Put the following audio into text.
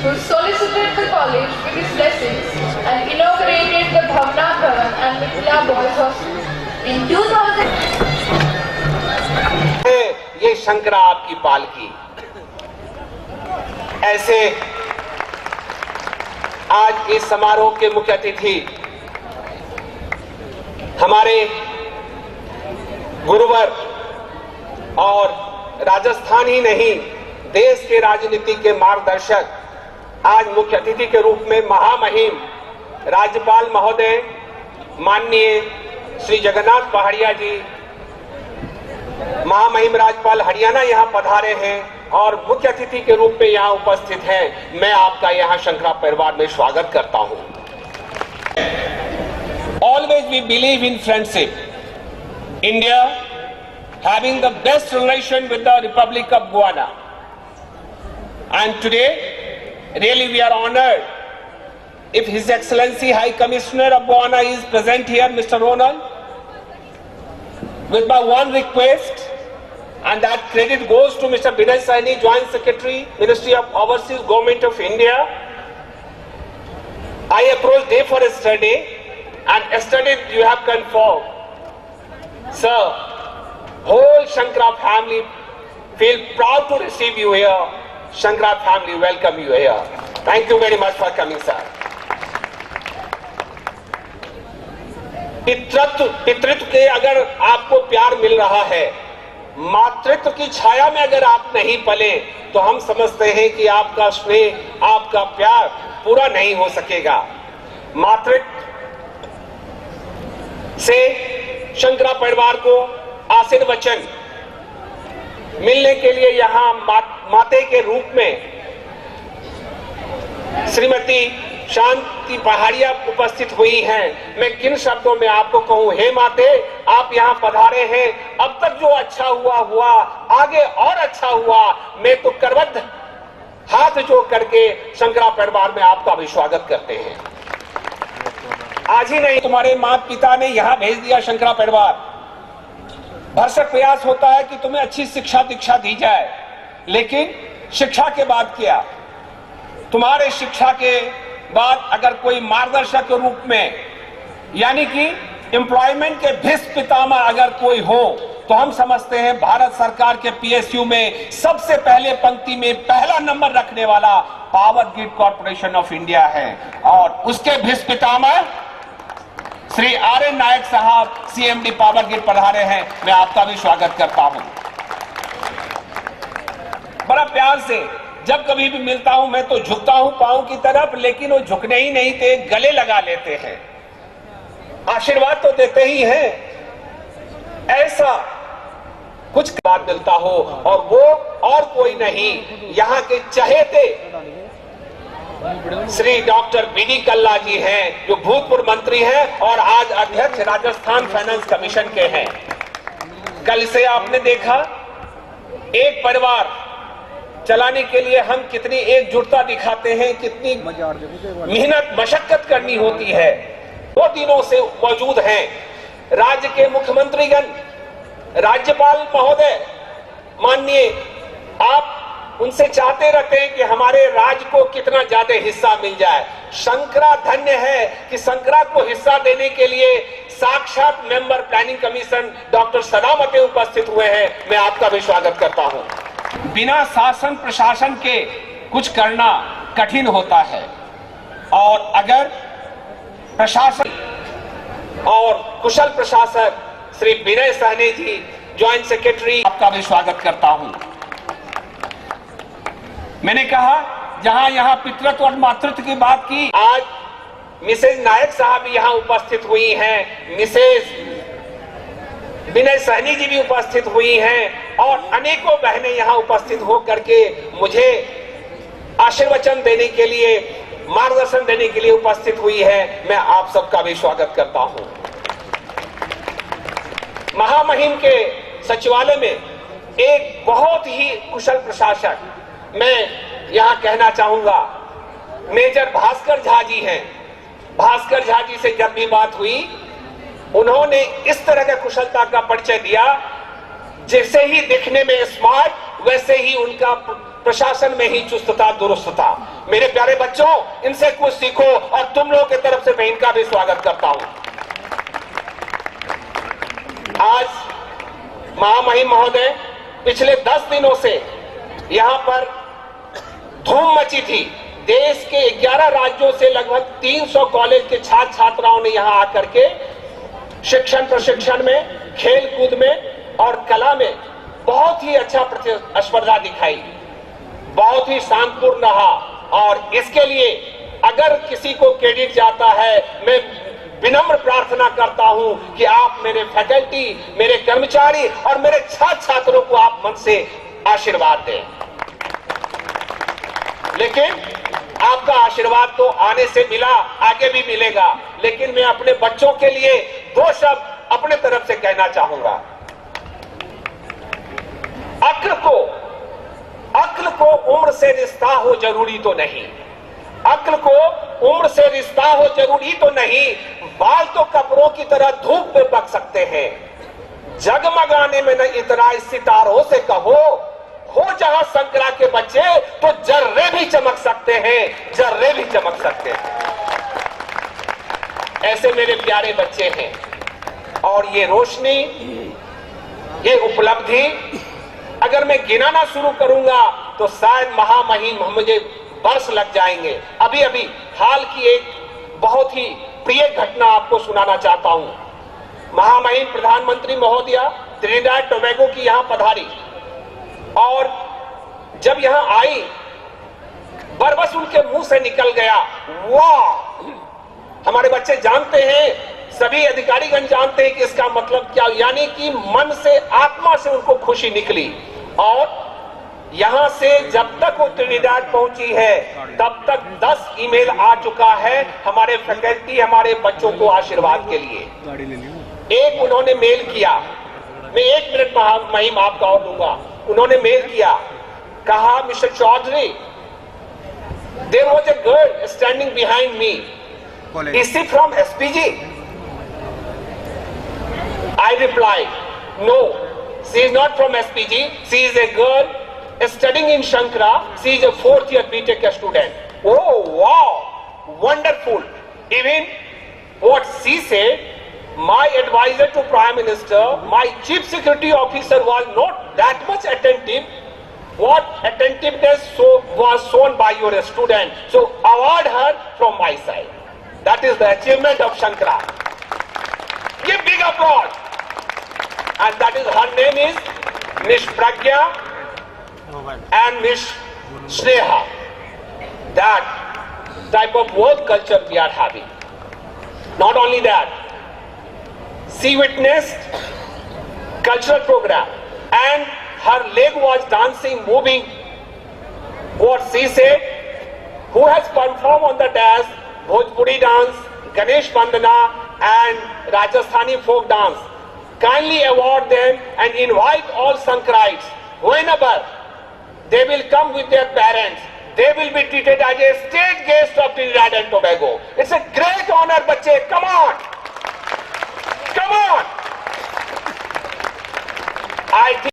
who solicited the college with his blessings and inaugurated the Bhavna Bhavan and Mithila Boys Hostel in 2000. ये शंकरा आपकी पालकी। ऐसे आज इस समारोह के मुख्य अतिथि हमारे गुरुवर और राजस्थान ही नहीं देश के राजनीति के मार्गदर्शक आज मुख्य अतिथि के रूप में महामहिम राज्यपाल महोदय माननीय श्री जगन्नाथ पहाड़िया जी, महामहिम राज्यपाल हरियाणा यहां पधारे हैं और मुख्य अतिथि के रूप में यहां उपस्थित हैं। मैं आपका यहां शंकरा परिवार में स्वागत करता हूं। Always we believe in friendship. India having the best relation with the Republic of Guyana. And today, really we are honored if His Excellency High Commissioner of Guyana is present here, Mr. Ronald, with my one request, and that credit goes to Mr. Binay Sahni, Joint Secretary, Ministry of Overseas Government of India. I approached day for yesterday, and yesterday you have confirmed. Sir, whole Shankara family feel proud to receive you here. Shankara family welcome you here. Thank you very much for coming, sir. पितृत्व के अगर आपको प्यार मिल रहा है, मातृत्व की छाया में अगर आप नहीं पले, तो हम समझते हैं कि आपका स्नेह, आपका प्यार पूरा नहीं हो सकेगा। मातृत्व से शंकरा परिवार को आशीर्वचन मिलने के लिए यहाँ माते के रूप में श्रीमती शांति पहाड़िया उपस्थित हुई हैं। मैं किन शब्दों में आपको कहूं, हे माते, आप यहाँ पधारे हैं, अब तक जो अच्छा हुआ, आगे और अच्छा हुआ। मैं तो करबद्ध हाथ जोड़ करके शंकरा परिवार में आपका भी स्वागत करते हैं। आज ही नहीं, तुम्हारे माता पिता ने यहाँ भेज दिया शंकरा परिवार। भरसक प्रयास होता है कि तुम्हें अच्छी शिक्षा दीक्षा दी जाए, लेकिन शिक्षा के बाद क्या, तुम्हारे शिक्षा के बाद अगर कोई मार्गदर्शक के रूप में, यानी कि एम्प्लॉयमेंट के भीष्म पितामह अगर कोई हो, तो हम समझते हैं भारत सरकार के पीएसयू में सबसे पहले पंक्ति में पहला नंबर रखने वाला power grid corporation of India है। और उसके भीष्म पितामह श्री आर.एन. नायक साहब सीएमडी पावर ग्रिड पधारे हैं। मैं आपका भी स्वागत करता हूं। बड़ा प्यार से जब कभी भी मिलता हूं, मैं तो झुकता हूं पांव की तरफ, लेकिन वो झुकने ही नहीं थे, गले लगा लेते हैं, आशीर्वाद तो देते ही हैं। ऐसा कुछ बात मिलता हो, और वो और कोई नहीं, यहाँ के चहेते श्री डॉक्टर बी.डी. कल्ला जी हैं, जो भूतपूर्व मंत्री हैं और आज अध्यक्ष राजस्थान फाइनेंस कमीशन के हैं। कल से आपने देखा, एक परिवार चलाने के लिए हम कितनी एकजुटता दिखाते हैं, कितनी मेहनत मशक्कत करनी होती है। 2 दिनों से मौजूद हैं राज्य के मुख्यमंत्रीगण, राज्यपाल महोदय माननीय, आप उनसे चाहते रहते हैं कि हमारे राज्य को कितना ज्यादा हिस्सा मिल जाए। शंकरा धन्य है कि शंकरा को हिस्सा देने के लिए साक्षात member planning commission doctor Sadamate उपस्थित हुए हैं। मैं आपका भी स्वागत करता हूं। बिना शासन प्रशासन के कुछ करना कठिन होता है, और अगर प्रशासन और कुशल प्रशासक श्री विनय सहनी जी, ज्वाइंट सेक्रेटरी, आपका भी स्वागत करता हूं। मैंने कहा, जहां यहां पितृत्व और मातृत्व की बात की, आज मिसेज नायक साहब यहां उपस्थित हुई हैं, मिसेज विनय सहनी जी भी उपस्थित हुई हैं, और अनेकों बहनें यहां उपस्थित होकर के मुझे आशीर्वचन देने के लिए, मार्गदर्शन देने के लिए उपस्थित हुई है। मैं आप सबका भी स्वागत करता हूं। महामहिम के सचिवालय में एक बहुत ही कुशल प्रशासक, मैं यहां कहना चाहूंगा, मेजर भास्कर झा जी हैं। भास्कर झा जी से जब भी बात हुई, उन्होंने इस तरह का कुशलता का परिचय दिया, जैसे ही दिखने में स्मार्ट, वैसे ही उनका प्रशासन में ही चुस्तता दुरुस्तता। मेरे प्यारे बच्चों, इनसे कुछ सीखो और तुम लोगों की तरफ से मैं इनका भी स्वागत करता हूं। आज महामहिम महोदय पिछले 10 दिनों से यहां पर धूम मची थी। देश के 11 राज्यों से लगभग 300 कॉलेज के छात्र छात्राओं ने यहां आकर के शिक्षण प्रशिक्षण में, खेल कूद में और कला में बहुत ही अच्छा प्रतिस्पर्धा दिखाई, बहुत ही शांतिपूर्ण रहा। और इसके लिए अगर किसी को क्रेडिट जाता है, मैं विनम्र प्रार्थना करता हूं कि आप मेरे फैकल्टी, मेरे कर्मचारी और मेरे छात्र छात्रों को आप मन से आशीर्वाद दें। लेकिन आपका आशीर्वाद तो आने से मिला, आगे भी मिलेगा। लेकिन मैं अपने बच्चों के लिए 2 शब्द अपने तरफ से कहना चाहूंगा। अक्ल को उम्र से रिश्ता हो जरूरी तो नहीं, अक्ल को उम्र से रिश्ता हो जरूरी तो नहीं। बाल तो कपड़ों की तरह धूप में पक सकते हैं, जगमगाने में न इतना सितारों से कहो, हो जहां शंकरा के बच्चे तो जर्रे भी चमक सकते हैं, जर्रे भी चमक सकते हैं। ऐसे मेरे प्यारे बच्चे हैं और ये रोशनी, ये उपलब्धि अगर मैं गिनाना शुरू करूंगा तो शायद महामहिम मुझे वर्ष लग जाएंगे। अभी अभी हाल की एक बहुत ही प्रिय घटना आपको सुनाना चाहता हूं। महामहिम प्रधानमंत्री महोदया त्रिनिदाद टोबैगो की यहां पधारी और जब यहां आई, बरबस उनके मुंह से निकल गया, वाह। हमारे बच्चे जानते हैं, सभी अधिकारीगण जानते हैं कि इसका मतलब क्या, यानी कि मन से, आत्मा से उनको खुशी निकली। और यहां से जब तक वो त्रिनिदाद पहुंची है तब तक 10 ईमेल आ चुका है हमारे फैकल्टी, हमारे बच्चों को आशीर्वाद के लिए। एक उन्होंने मेल किया, मैं 1 मिनट महामहिम आपका और दूंगा। उन्होंने मेल किया, कहा, mister Chaudhary, there was a girl standing behind me, is she from SPG? I replied, no, she is not from SPG. She is a girl studying in Shankara. She is a 4th year BTech student. Oh, wow, wonderful. Even what she said, my advisor to Prime Minister, my Chief Security Officer was not that much attentive. What attentiveness was shown by your student. So award her from my side. That is the achievement of Shankara. Give big applause. And that is, her name is Miss Pragya and Miss Sneha. That type of work culture we are having. Not only that, she witnessed cultural program and her leg was dancing, moving. What she said, who has performed on the dance Bhojpuri dance, Ganesh Vandana and Rajasthani folk dance, kindly award them and invite all Shankarites. Whenever they will come with their parents, they will be treated as a state guest of Trinidad and Tobago. It's a great honor, बच्चे. Come